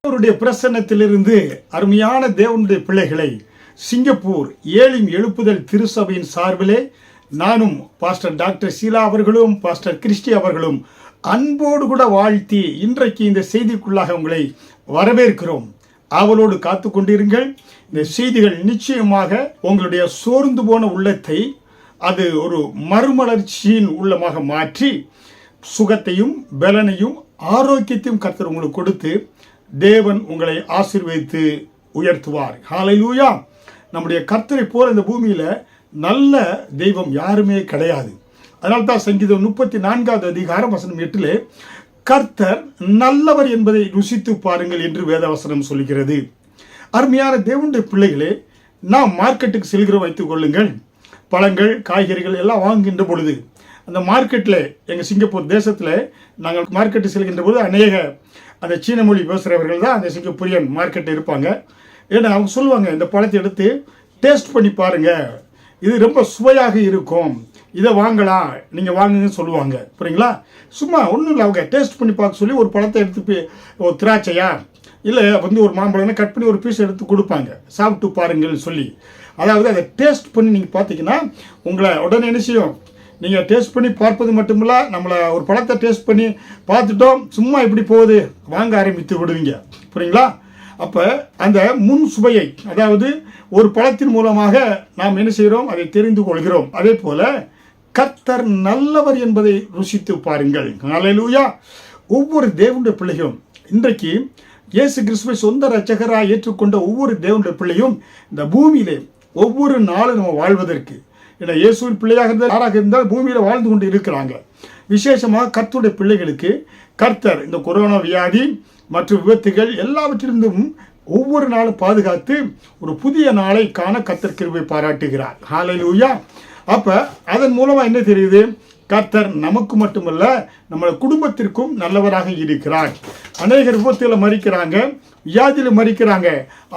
அவருடைய பிரசன்னத்திலிருந்து அருமையான தேவனுடைய பிள்ளைகளை சிங்கப்பூர் ஏழிம் எழுப்புதல் திருச்சபையின் சார்பிலே நானும் பாஸ்டர் டாக்டர் ஷீலா அவர்களும் பாஸ்டர் கிறிஸ்டி அவர்களும் அன்போடு கூட வாழ்த்தி இன்றைக்கு இந்த செய்திக்குள்ளாக உங்களை வரவேற்கிறோம். ஆவலோடு காத்து கொண்டிருங்கள். இந்த செய்திகள் நிச்சயமாக உங்களுடைய சோர்ந்து போன உள்ளத்தை அது ஒரு மறுமலர்ச்சியின் உள்ளமாக மாற்றி சுகத்தையும் பலனையும் ஆரோக்கியத்தையும் கர்த்தர் உங்களுக்கு கொடுத்து தேவன் உங்களை ஆசீர்வதித்து உயர்த்துவார். ஹல்லேலூயா. நம்முடைய கர்த்தரை போல இந்த பூமியில நல்ல தெய்வம் யாருமே கிடையாது. அதனால்தான் சங்கீதம் 34வது அதிகாரம் வசனம் 8 கர்த்தர் நல்லவர் என்பதை ருசித்து பாருங்கள் என்று வேதவசனம் சொல்கிறது. அருமையான தேவனுடைய பிள்ளைகளே, நாம் மார்க்கெட்டுக்கு செல்கிறோம் வைத்துக் கொள்ளுங்கள். பழங்கள் காய்கறிகள் எல்லாம் வாங்குகின்ற பொழுது அந்த மார்க்கெட்டில் எங்கள் சிங்கப்பூர் தேசத்தில் நாங்கள் மார்க்கெட்டு செல்கின்ற போது அநேக அந்த சீன மொழி பேசுகிறவர்கள் தான் அந்த சிங்கப்பூரியன் மார்க்கெட்டில் இருப்பாங்க. ஏன்னா அவங்க சொல்லுவாங்க, இந்த பழத்தை எடுத்து டேஸ்ட் பண்ணி பாருங்கள், இது ரொம்ப சுவையாக இருக்கும், இதை வாங்கலாம், நீங்கள் வாங்குங்கன்னு சொல்லுவாங்க. புரியுங்களா? சும்மா ஒன்றும் இல்லை, அவங்க டேஸ்ட் பண்ணி பார்க்க சொல்லி ஒரு பழத்தை எடுத்து ஒரு திராட்சையா இல்லை ஒரு மாம்பழம்னா கட் பண்ணி ஒரு பீஸ் எடுத்து கொடுப்பாங்க, சாப்பிட்டு பாருங்கள்னு சொல்லி. அதாவது அதை டேஸ்ட் பண்ணி நீங்கள் பார்த்தீங்கன்னா உங்களை உடனே என்ன செய்யும், நீங்கள் டேஸ்ட் பண்ணி பார்ப்பது மட்டுமில்ல, நம்மளை ஒரு பழத்தை டேஸ்ட் பண்ணி பார்த்துட்டோம் சும்மா இப்படி போகுது வாங்க ஆரம்பித்து விடுவீங்க. புரியுங்களா? அப்போ அந்த முன் சுவையை, அதாவது ஒரு பழத்தின் மூலமாக நாம் என்ன செய்கிறோம் அதை தெரிந்து கொள்கிறோம். அதே போல கர்த்தர் நல்லவர் என்பதை ருசித்து பாருங்கள். ஹல்லேலூயா. ஒவ்வொரு தேவனுடைய பிள்ளையும் இன்றைக்கு இயேசு கிறிஸ்துவை சொந்த இரட்சகராக ஏற்றுக்கொண்ட ஒவ்வொரு தேவனுடைய பிள்ளையும் இந்த பூமியிலே ஒவ்வொரு நாளும் நம்ம வாழ்வதற்கு, ஏன்னா இயேசுவின் பிள்ளையாக இருந்தால் யாராக இருந்தால் பூமியில் வாழ்ந்து கொண்டு இருக்கிறாங்க. விசேஷமாக கர்த்தருடைய பிள்ளைகளுக்கு கர்த்தர் இந்த கொரோனா வியாதி மற்றும் விபத்துகள் எல்லாவற்றிலிருந்தும் ஒவ்வொரு நாளும் பாதுகாத்து ஒரு புதிய நாளை காண கர்த்தர் கிருபை பாராட்டுகிறார். ஹல்லேலூயா. அப்போ அதன் மூலமாக என்ன தெரியுது, கர்த்தர் நமக்கு மட்டுமல்ல நம்ம குடும்பத்திற்கும் நல்லவராக இருக்கிறார். அநேகர் விபத்தில் மரிக்கிறாங்க, வியாதியில் மரிக்கிறாங்க.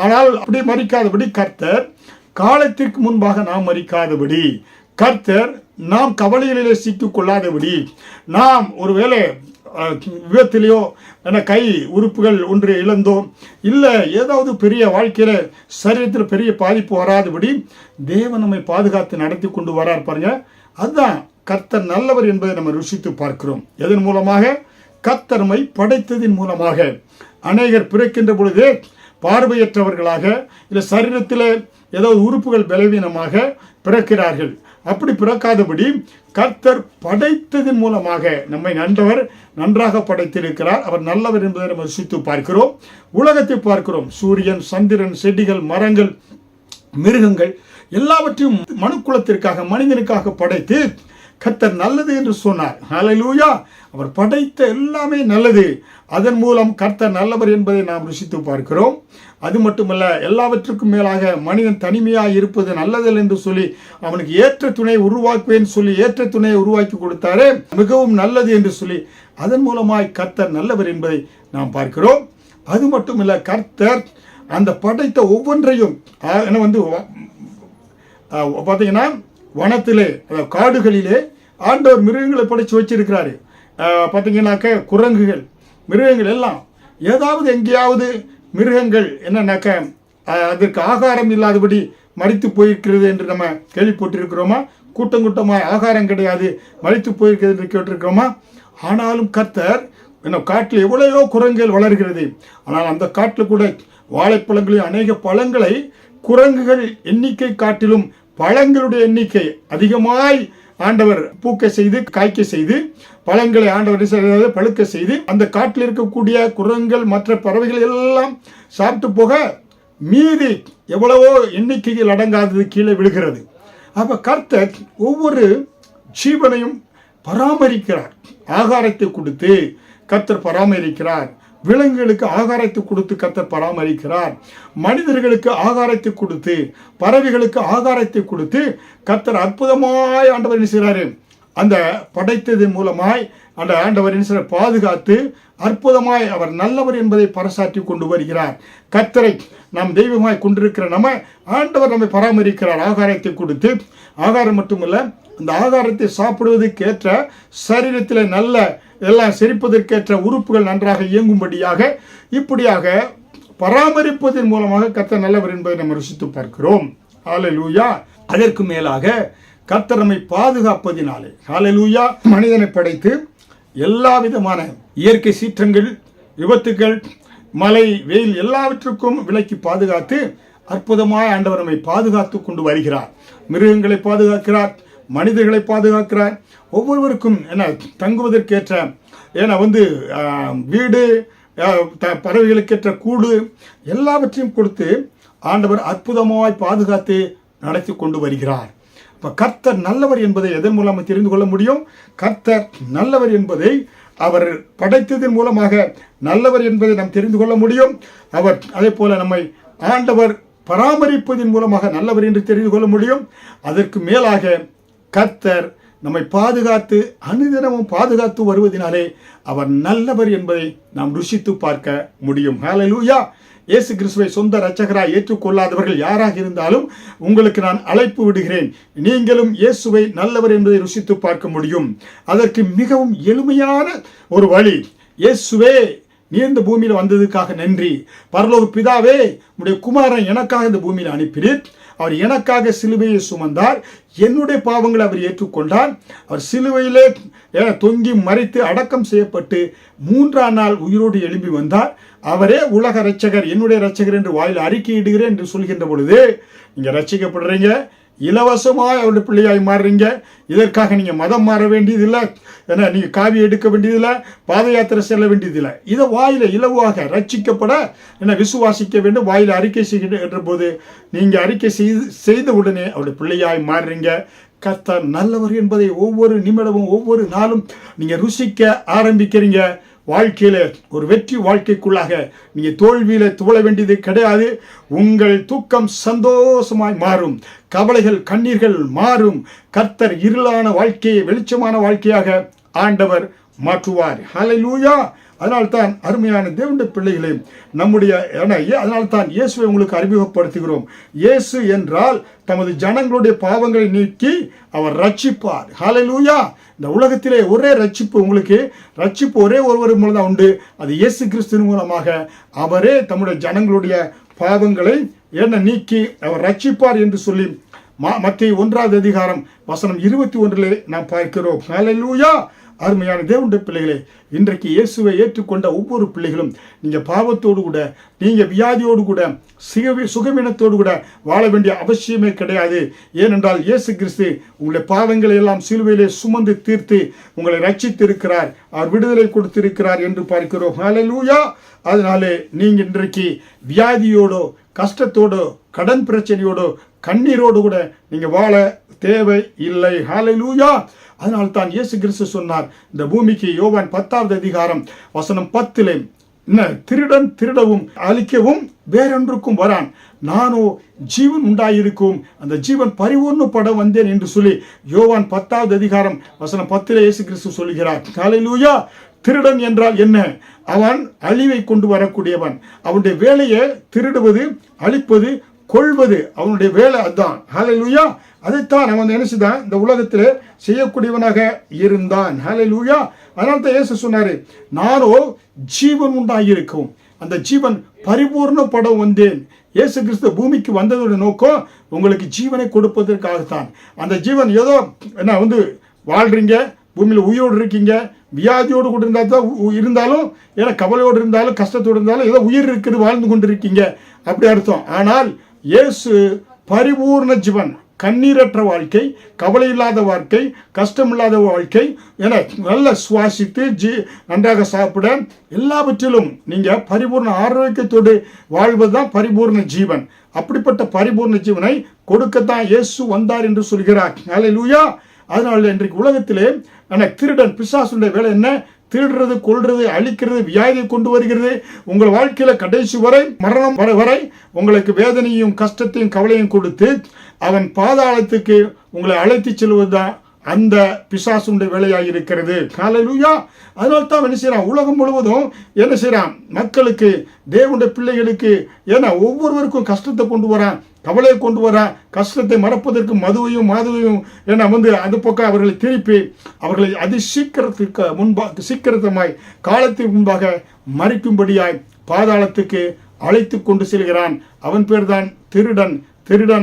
ஆனால் அப்படி மரிக்காதபடி கர்த்தர் காலத்திற்கு முன்பாக நாம் மரிக்காதபடி, கர்த்தர் நாம் கவலைகளிலே சிக்கிக் கொள்ளாதபடி, நாம் ஒருவேளை விபத்திலேயோ கை உறுப்புகள் ஒன்று இழந்தோம், இல்லை ஏதாவது பெரிய வாழ்க்கையில் சரீரத்தில் பெரிய பாதிப்பு வராதபடி தேவன் நம்மை பாதுகாத்து நடத்தி கொண்டு வரார் பாருங்க. அதுதான் கர்த்தர் நல்லவர் என்பதை நம்ம ருசித்து பார்க்கிறோம். எதன் மூலமாக? கர்த்தர் நம்மை படைத்ததின் மூலமாக. அநேகர் பிறக்கின்ற பொழுதே பார்வையற்றவர்களாக, இல்லை சரீரத்தில் ஏதாவது உறுப்புகள் பலவீனமாக பிறக்கிறார்கள். அப்படி பிறக்காதபடி கர்த்தர் படைத்ததின் மூலமாக நம்மை நன்றாக படைத்திருக்கிறார். அவர் நல்லவர் என்பதை நம்ம ருசித்து பார்க்கிறோம். உலகத்தை பார்க்கிறோம். சூரியன், சந்திரன், செடிகள், மரங்கள், மிருகங்கள் எல்லாவற்றையும் மனுக்குலத்திற்காக மனிதனுக்காக படைத்து கர்த்தர் நல்லது என்று சொன்னார். ஹல்லேலூயா. அவர் படைத்த எல்லாமே நல்லது. அதன் மூலம் கர்த்தர் நல்லவர் என்பதை நாம் ருசித்து பார்க்கிறோம். அது மட்டுமல்ல, எல்லாவற்றுக்கும் மேலாக மனிதன் தனிமையாக இருப்பது நல்லதல்ல என்று சொல்லி அவனுக்கு ஏற்ற துணையை உருவாக்குவேன் சொல்லி ஏற்ற துணையை உருவாக்கி கொடுத்தாரே, மிகவும் நல்லது என்று சொல்லி அதன் மூலமாய் கர்த்தர் நல்லவர் என்பதை நாம் பார்க்கிறோம். அது மட்டுமல்ல, கர்த்தர் அந்த படைத்த ஒவ்வொன்றையும் பார்த்தீங்கன்னா வனத்திலே, காடுகளிலே ஆண்டவர் மிருகங்களை படைச்சு வச்சிருக்கிறாரு. பார்த்தீங்கன்னாக்க குரங்குகள், மிருகங்கள் எல்லாம் ஏதாவது எங்கேயாவது மிருகங்கள் என்னன்னாக்க அதற்கு ஆகாரம் இல்லாதபடி மரித்து போயிருக்கிறது என்று நம்ம கேள்விப்பட்டிருக்கிறோமா? கூட்டம் கூட்டமாக ஆகாரம் கிடையாது, மரித்து போயிருக்கிறது என்று கேட்டிருக்கிறோமா? ஆனாலும் கர்த்தர் காட்டில் எவ்வளையோ குரங்குகள் வளர்கிறது. ஆனால் அந்த காட்டில் கூட வாழைப்பழங்களையும் அநேக பழங்களை குரங்குகள் எண்ணிக்கை காட்டிலும் பழங்களுடைய எண்ணிக்கை அதிகமாய் ஆண்டவர் பூக்க செய்து காய்க்க செய்து பழங்களை ஆண்டவர் பழுக்க செய்து அந்த காட்டில் இருக்கக்கூடிய குரங்குகள் மற்ற பறவைகள் எல்லாம் சாப்பிட்டு போக மீதி எவ்வளவோ எண்ணிக்கையில் அடங்காதது கீழே விழுகிறது. அப்ப கர்த்தர் ஒவ்வொரு ஜீவனையும் பராமரிக்கிறார். ஆகாரத்தை கொடுத்து கர்த்தர் பராமரிக்கிறார். விலங்குகளுக்கு ஆகாரத்தை கொடுத்து கர்த்தர் பராமரிக்கிறார். மனிதர்களுக்கு ஆகாரத்தை கொடுத்து, பறவைகளுக்கு ஆகாரத்தை கொடுத்து கர்த்தர் அற்புதமாய் ஆண்டவர் என்ன செய்கிறாரு, அந்த படைத்ததன் மூலமாய் அந்த ஆண்டவர் என்ன செய்கிறார், பாதுகாத்து அற்புதமாய் அவர் நல்லவர் என்பதை பறைசாற்றி கொண்டு வருகிறார். கர்த்தரை நாம் தெய்வமாய் கொண்டிருக்கிற நம்ம ஆண்டவர் நம்மை பராமரிக்கிறார். ஆகாரத்தை கொடுத்து, ஆகாரம் மட்டுமல்ல அந்த ஆகாரத்தை சாப்பிடுவதற்கேற்ற சரீரத்தில் நல்ல எல்லாம் செரிப்பதற்கேற்ற உறுப்புகள் நன்றாக இயங்கும்படியாக இப்படியாக பராமரிப்பதன் மூலமாக கர்த்தர் நல்லவர் என்பதை நம்ம ருசித்து பார்க்கிறோம். ஹல்லேலூயா. அதற்கு மேலாக கர்த்தர் நம்மை பாதுகாப்பதினாலே, ஹல்லேலூயா, மனிதனை படைத்து எல்லா விதமான இயற்கை சீற்றங்கள், விபத்துக்கள், மழை, வெயில் எல்லாவற்றுக்கும் விலக்கி பாதுகாத்து அற்புதமாய் ஆண்டவர் நம்மை பாதுகாத்து கொண்டு வருகிறார். மிருகங்களை பாதுகாக்கிறார், மனிதர்களை பாதுகாக்கிறார். ஒவ்வொருவருக்கும் தங்குவதற்கேற்ற வீடு, பறவைகளுக்கேற்ற கூடு எல்லாவற்றையும் கொடுத்து ஆண்டவர் அற்புதமாய் பாதுகாத்து நடத்தி கொண்டு வருகிறார். இப்போ கர்த்தர் நல்லவர் என்பதை எதன் மூலமாக தெரிந்து கொள்ள முடியும்? கர்த்தர் நல்லவர் என்பதை அவர் படைத்ததன் மூலமாக நல்லவர் என்பதை நாம் தெரிந்து கொள்ள முடியும். அவர் அதே போல நம்மை ஆண்டவர் பராமரிப்பதன் மூலமாக நல்லவர் என்று தெரிந்து கொள்ள முடியும். அதற்கு மேலாக கர்த்தர் நம்மை பாதுகாத்து அனுதினமும் பாதுகாத்து வருவதனாலே அவர் நல்லவர் என்பதை நாம் ருசித்து பார்க்க முடியும். ஹல்லேலூயா. இயேசு கிறிஸ்துவை சொந்த இரட்சகராய் ஏற்றுக்கொள்ளாதவர்கள் யாராக இருந்தாலும் உங்களுக்கு நான் அழைப்பு விடுகிறேன். நீங்களும் இயேசுவை நல்லவர் என்பதை ருசித்து பார்க்க முடியும். அதற்கு மிகவும் எளிமையான ஒரு வழி, இயேசுவே நீ இந்த பூமியில் வந்ததுக்காக நன்றி. பரலோக பிதாவே, உம்முடைய குமாரன் எனக்காக இந்த பூமியில் அனுப்பினீர். அவர் எனக்காக சிலுவையை சுமந்தார். என்னுடைய பாவங்களை அவர் ஏற்றுக்கொண்டார். அவர் சிலுவையிலே தொங்கி மரித்து அடக்கம் செய்யப்பட்டு 3ஆம் நாள் உயிரோடு எழும்பி வந்தார். அவரே உலக இரட்சகர், என்னுடைய இரட்சகர் என்று வாயில் அறிக்கையிடுகிறேன் என்று சொல்கின்ற பொழுது நீங்க ரட்சிக்கப்படுறீங்க, இலவசமாய் அவருடைய பிள்ளையாய் மாறுறீங்க. இதற்காக நீங்க மதம் மாற வேண்டியதில்லை, நீங்க காவி எடுக்க வேண்டியதில்லை, பாத யாத்திரை செல்ல வேண்டியதில்லை. இதை வாயில இலவாக ரட்சிக்கப்பட விசுவாசிக்க வேண்டும். வாயில அறிக்கை செய்கின்ற போது நீங்க அறிக்கை செய்த உடனே அவருடைய பிள்ளையாய் மாறுறீங்க. கர்த்தர் நல்லவர் என்பதை ஒவ்வொரு நிமிடமும் ஒவ்வொரு நாளும் நீங்க ருசிக்க ஆரம்பிக்கிறீங்க. வாழ்க்கையில ஒரு வெற்றி வாழ்க்கைக்குள்ளாக நீங்க தோல்வியில துவள வேண்டியது கிடையாது. உங்கள் தூக்கம் சந்தோஷமாய் மாறும், கவலைகள் கண்ணீர்கள் மாறும். கர்த்தர் இருளான வாழ்க்கையை வெளிச்சமான வாழ்க்கையாக ஆண்டவர் மாற்றுவார். ஹல்லேலூயா. அதனால்தான் அருமையான தேவனுடைய பிள்ளைகளே, அதனால்தான் இயேசுவை உங்களுக்கு அறிமுகப்படுத்துகிறோம். இயேசு என்றால் தமது ஜனங்களுடைய பாவங்களை நீக்கி அவர் ரட்சிப்பார். ஹல்லேலூயா. இந்த உலகத்திலே ஒரே ரட்சிப்பு, உங்களுக்கு ரட்சிப்பு ஒரே ஒருவர் மூலம் தான் உண்டு. அது இயேசு கிறிஸ்துவின் மூலமாக அவரே தம்முடைய ஜனங்களுடைய பாவங்களை நீக்கி அவர் ரட்சிப்பார் என்று சொல்லி மத்தேயு 1ஆம் அதிகாரம் வசனம் 21 நாம் பார்க்கிறோம். ஹல்லேலூயா. அருமையான தேவனுடைய பிள்ளைகளே, இன்றைக்கு இயேசுவை ஏற்றுக்கொண்ட ஒவ்வொரு பிள்ளைகளும் நீங்க பாவத்தோடு கூட, நீங்க வியாதியோடு கூட, சுகமீனத்தோடு கூட வாழ வேண்டிய அவசியமே கிடையாது. ஏனென்றால் இயேசு கிறிஸ்து உங்களுடைய பாவங்களை எல்லாம் சிலுவையிலே சுமந்து தீர்த்து உங்களை ரட்சித்திருக்கிறார், அவர் விடுதலை கொடுத்திருக்கிறார் என்று பார்க்கிறோம். ஹல்லேலூயா. அதனாலே நீங்க இன்றைக்கு வியாதியோடோ, கஷ்டத்தோடோ, கடன் பிரச்சனையோடோ, கண்ணீரோடு கூட நீங்க வாழ தேவை இல்லை. ஹல்லேலூயா. அதனால்தான் இயேசு கிறிஸ்து சொன்னார், இந்த பூமிக்கு யோவான் 10ஆம் அதிகாரம் வசனம் 10 திருடன் திருடவும் அழிக்கவும் வேறொன்றுக்கும் வரான், நானோ ஜீவன் உண்டாயிருக்கும், அந்த ஜீவன் பரிபூர்ணப்பட வந்தேன் என்று சொல்லி யோவான் 10ஆம் அதிகாரம் வசனம் 10 இயேசு கிறிஸ்து சொல்கிறார். ஹல்லேலூயா. திருடன் என்றால் என்ன? அவன் அழிவை கொண்டு வரக்கூடியவன். அவனுடைய வேலையை திருடுவது, அழிப்பது, கொள்வது அவனுடைய வேலை. அதுதான். ஹல்லேலூயா. அதைத்தான் அவன் நினைச்சுதான் இந்த உலகத்தில் செய்யக்கூடியவனாக இருந்தான். ஹல்லேலூயா. அதனால தான் இயேசு சொன்னாரு, நானோ ஜீவன் உண்டாயிருக்கும், அந்த ஜீவன் பரிபூர்ணப்பட வந்தேன். இயேசு கிறிஸ்து பூமிக்கு வந்ததோட நோக்கம் உங்களுக்கு ஜீவனை கொடுப்பதற்காகத்தான். அந்த ஜீவன் ஏதோ வாழ்றீங்க, பூமியில் உயிரோடு இருக்கீங்க, வியாதியோடு கூட இருந்தாலும் கவலையோடு இருந்தாலும் கஷ்டத்தோடு இருந்தாலும் ஏதோ உயிர் இருக்குது, வாழ்ந்து கொண்டு இருக்கீங்க அப்படி அர்த்தம். ஆனால் இயேசு பரிபூர்ண ஜீவன், கண்ணீரற்ற வாழ்க்கை, கவலை இல்லாத வாழ்க்கை, கஷ்டமில்லாத வாழ்க்கை, நல்ல சுவாசித்து நன்றாக சாப்பிட எல்லாவற்றிலும் நீங்க பரிபூர்ண ஆரோக்கியத்தோடு வாழ்வதுதான் பரிபூர்ண ஜீவன். அப்படிப்பட்ட பரிபூர்ண ஜீவனை கொடுக்கத்தான் இயேசு வந்தார் என்று சொல்கிறார். ஹல்லேலூயா. அதனால இன்றைக்கு உலகத்திலே திருடன் பிசாசுடைய வேலை என்ன? திருடுறது, கொல்றது, அழிக்கிறது, வியாதியை கொண்டு வருகிறது. உங்கள் வாழ்க்கையில கடைசி வரை, மரணம் வரை உங்களுக்கு வேதனையும் கஷ்டத்தையும் கவலையும் கொடுத்து அவன் பாதாளத்துக்கு உங்களை அழைத்து செல்வதுதான் அந்த பிசாசுடைய வேலையாக இருக்கிறது. ஹல்லேலூயா. அதனால்தான் என்ன செய்யறான், உலகம் முழுவதும் என்ன செய்யறான், மக்களுக்கு, தேவனுடைய பிள்ளைகளுக்கு ஒவ்வொருவருக்கும் கஷ்டத்தை கொண்டு வரான். கவலையை கொண்டு வரான். கஷ்டத்தை மறப்பதற்கு மதுவையும் அது பக்கம் அவர்களை திருப்பி அவர்களை சீக்கிரத்தமாய் காலத்திற்கு முன்பாக மறிக்கும்படியாய் பாதாளத்துக்கு அழைத்து கொண்டு செல்கிறான். அவன் பேர் தான் திருடன்.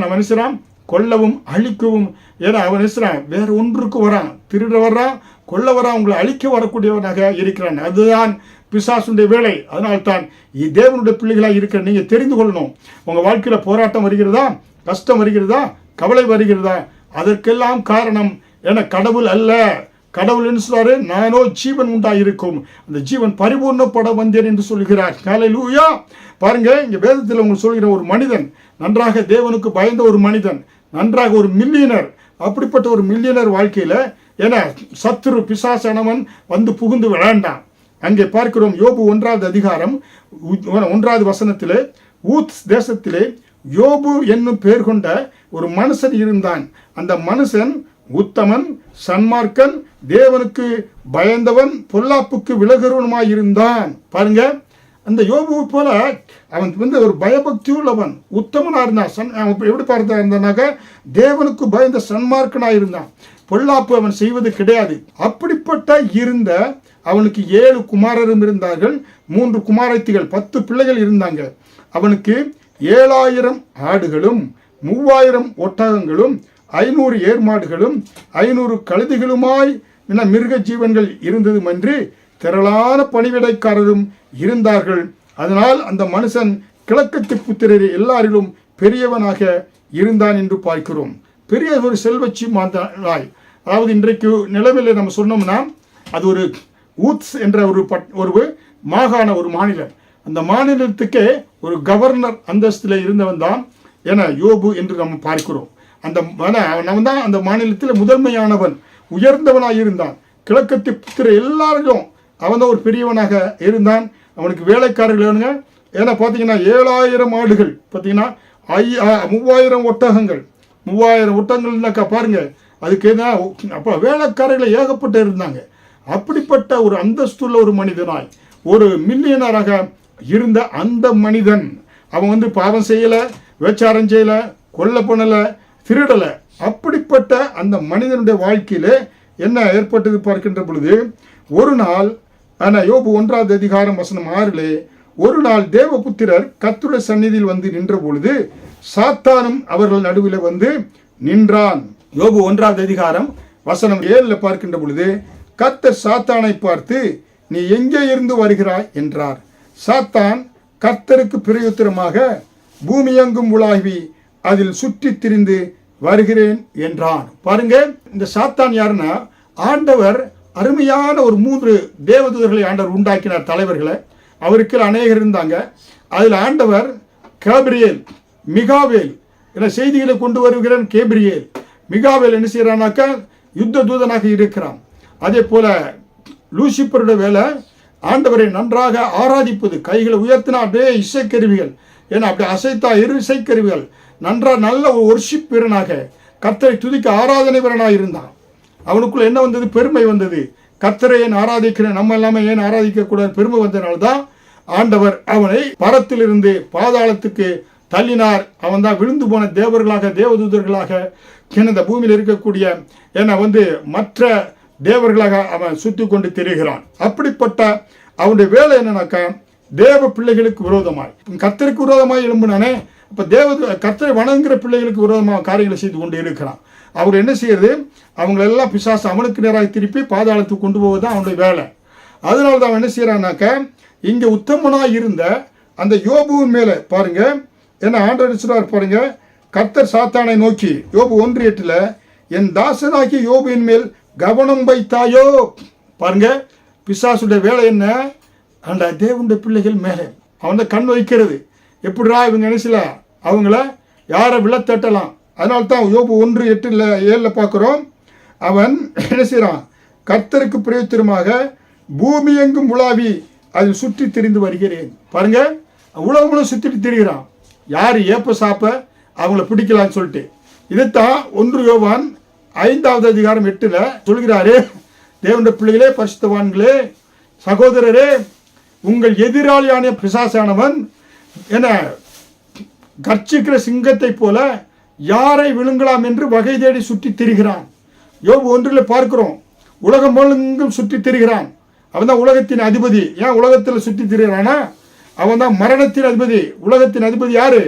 அவன் நினைச்சான் கொல்லவும் அழிக்கவும். ஏன்னா அவன் நினைச்சான் வேற ஒன்றுக்கு வரான், திருட வர்றான், கொல்ல வரான், உங்களை அழிக்க வரக்கூடியவனாக இருக்கிறான். அதுதான் பிசாசுடைய வேலை. அதனால்தான் தேவனுடைய பிள்ளைகளாக இருக்கிற நீங்க தெரிந்து கொள்ளணும். உங்க வாழ்க்கையில போராட்டம் வருகிறதா, கஷ்டம் வருகிறதா, கவலை வருகிறதா, அதற்கெல்லாம் காரணம் என கடவுள் அல்ல. கடவுள் என்ன சொல்றாரு? நானோ ஜீவன் உண்டாயிருக்கும், அந்த ஜீவன் பரிபூர்ணப்பட வந்தேன் என்று சொல்கிறார். ஹல்லேலூயா. பாருங்க, இங்க வேதத்தில் உங்களுக்கு சொல்கிற ஒரு மனிதன், நன்றாக தேவனுக்கு பயந்த ஒரு மனிதன், நன்றாக ஒரு மில்லியனர், அப்படிப்பட்ட ஒரு மில்லியனர் வாழ்க்கையில ஏன்னா சத்துரு பிசாசானவன் வந்து புகுந்து விளையாண்டான். அங்கே பார்க்கிறோம் யோபு 1வது அதிகாரம் 1வது வசனத்திலே, ஊத் தேசத்திலே யோபு என்னும் பெயர் கொண்ட ஒரு மனுஷன் இருந்தான். அந்த மனுஷன் உத்தமன், சன்மார்க்கன், தேவனுக்கு பயந்தவன், பொல்லாப்புக்கு விலகுறவனுமாய் இருந்தான். பாருங்க, அந்த யோபு போல அவன் ஒரு பயபக்தி உள்ளவன், உத்தமனா இருந்தான். எப்படி பார்த்தா இருந்தானாக்க தேவனுக்கு பயந்த சன்மார்க்கனா இருந்தான். பொல்லாப்பு அவன் செய்வது கிடையாது. அப்படிப்பட்ட இருந்த அவனுக்கு 7 குமாரரும் இருந்தார்கள், 3 குமாரத்திகள், 10 பிள்ளைகள் இருந்தாங்க. அவனுக்கு 7000 ஆடுகளும் 3000 ஒட்டகங்களும் 500 ஏர்மாடுகளும் 500 கழுதைகளுமாய் மிருக ஜீவன்கள் இருந்ததுமன்று திரளான பணிவிடைக்காரரும் இருந்தார்கள். அதனால் அந்த மனுஷன் கிழக்கத்து புத்திரர் எல்லாரிலும் பெரியவனாக இருந்தான் என்று பார்க்கிறோம். பெரிய ஒரு செல்வச்சி மாந்தாய். அதாவது இன்றைக்கு நிலவில் நம்ம சொன்னோம்னா அது ஒரு ஊத்ஸ் என்ற ஒரு மாகாண ஒரு மாநிலம். அந்த மாநிலத்துக்கே ஒரு கவர்னர் அந்தஸ்தில் இருந்தவன் தான் என யோபு என்று நம்ம பார்க்கிறோம். அவன் தான் அந்த மாநிலத்தில் முதன்மையானவன், உயர்ந்தவனாக இருந்தான். கிழக்கத்து புத்திர எல்லாரிலும் அவன் தான் ஒரு பெரியவனாக இருந்தான். அவனுக்கு வேலைக்காரர்கள் வேணுங்க. ஏன்னா பார்த்தீங்கன்னா 7000 ஆடுகள், பார்த்தீங்கன்னா 3000 ஒட்டகங்கள். 3000 ஒட்டகங்கள்னாக்கா பாருங்க, அதுக்கு என்ன அப்போ வேலைக்காரர்களை ஏகப்பட்டு இருந்தாங்க. அப்படிப்பட்ட ஒரு அந்தஸ்துள்ள ஒரு மனிதனாய் ஒரு மில்லியனராக இருந்த அந்த மனிதன் அவன் பாவம் செய்யலை, விபச்சாரம் செய்யலை, கொல்ல பண்ணலை, திருடலை. அப்படிப்பட்ட அந்த மனிதனுடைய வாழ்க்கையில என்ன ஏற்பட்டது பார்க்கின்ற பொழுது, ஒரு நாள் யோபு 1வது அதிகாரம் வசனம் 6 ஒரு நாள் தேவபுத்திரர் கர்த்தருடைய சந்நிதியில் வந்து நின்ற பொழுது சாத்தானும் அவர்கள் நடுவில் வந்து நின்றான். யோபு 1வது அதிகாரம் வசனம் 7 பார்க்கின்ற பொழுது, கர்த்தர் சாத்தானை பார்த்து நீ எங்கே இருந்து வருகிறாய் என்றார். சாத்தான் கர்த்தருக்கு பிரயுத்தரமாக பூமியெங்கும் உலாவி அதில் சுற்றி திரிந்து வருகிறேன் என்றான். பாருங்க, இந்த சாத்தான் யாருன்னா, ஆண்டவர் அருமையான ஒரு 3 தேவதூதர்களை ஆண்டவர் உண்டாக்கினார், தலைவர்களை. அவருக்கு அநேகர் இருந்தாங்க. அதில் ஆண்டவர் கேப்ரியேல், மிகாவேல் என செய்திகளை கொண்டு வருகிறேன். கேப்ரியேல், மிகாவேல் என்ன செய்யறானாக்கா யுத்த தூதனாக இருக்கிறான். அதே போல லூசிபருடைய வேலை ஆண்டவரை நன்றாக ஆராதிப்பது, கைகளை உயர்த்தினா அப்படியே இசைக்கருவிகள், ஏன்னா அப்படி அசைத்தா இசைக்கருவிகள், நல்ல ஒரு ஒர்ஷிப் வீரனாக கர்த்தரை துதிக்க ஆராதனை வீரனாக இருந்தான். அவனுக்குள்ள என்ன வந்தது? பெருமை வந்தது. கர்த்தரை ஏன் ஆராதிக்கிறேன், நம்ம எல்லாமே ஏன் ஆராதிக்க கூடாது, பெருமை வந்ததுனால்தான் ஆண்டவர் அவனை பரத்திலிருந்து பாதாளத்துக்கு தள்ளினார். அவன் தான் விழுந்து போன தேவர்களாக, தேவதூதர்களாக இந்த பூமியில் இருக்கக்கூடிய மற்ற தேவர்களாக அவன் சுத்தி கொண்டு திரிகிறான். அப்படிப்பட்ட அவனுடைய வேலை என்னன்னாக்கா, தேவ பிள்ளைகளுக்கு விரோதமாய், கர்த்தருக்கு விரோதமாய் எழும்புனானே, அப்ப கர்த்தரை வணங்குகிற பிள்ளைகளுக்கு விரோதமாக காரியங்களை செய்து கொண்டு இருக்கிறான். அவர் என்ன செய்யறது? அவங்களெல்லாம் பிசாசு அவனுக்கு நேராக திருப்பி பாதாளத்துக்கு கொண்டு போவதுதான் அவனுடைய வேலை. அதனால தான் அவன் என்ன செய்யறான்னாக்க, இங்க உத்தமனாய் இருந்த அந்த யோபுவின் மேல பாருங்க, என்ன ஆண்டவர் சொல்றார் பாருங்க, கர்த்தர் சாத்தானை நோக்கி, யோபு 1:8 என் தாசனாகிய யோபுவின் மேல் கவனம் வைத்தாயோ. பாருங்க, பிசாசுடைய வேலை என்ன? அந்த தேவனுடைய பிள்ளைகள் மேலே அவன் கண் வைக்கிறது. எப்படிரா இவங்க நினைச்சல அவங்கள யாரை விழத்தட்டலாம். அதனால தான் யோபு 1:8-7 பார்க்கிறோம். அவன் என்ன செய்யறான்? கர்த்தருக்கு பிரயோஜனமாக பூமி எங்கும் உலாவி அதில் சுற்றி திரிந்து வருகிறேன். பாருங்க, உலகம் சுற்றி திரிகிறான். யார் ஏப்ப சாப்ப அவங்கள பிடிக்கலான்னு சொல்லிட்டு. இதைத்தான் 1 யோவான் 5வது அதிகாரம் 8 சொல்கிறாரு, தேவனுடைய பிள்ளைகளே, பரிசுத்தவான்களே, சகோதரரே, உங்கள் எதிராளியான பிசாசானவன் என்ன கர்ச்சிக்கிற சிங்கத்தை போல யாரை விழுங்கலாம் என்று வகை தேடி சுற்றி திரிகிறான். யோபு 1 பார்க்கிறோம். உலகம் முழுங்கும் சுற்றி திரிகிறான். அவன் தான் உலகத்தின் அதிபதி. ஏன் உலகத்தில் சுற்றி திரிகிறானா? அவன் தான் மரணத்தின் அதிபதி. உலகத்தின் அதிபதி யாரு?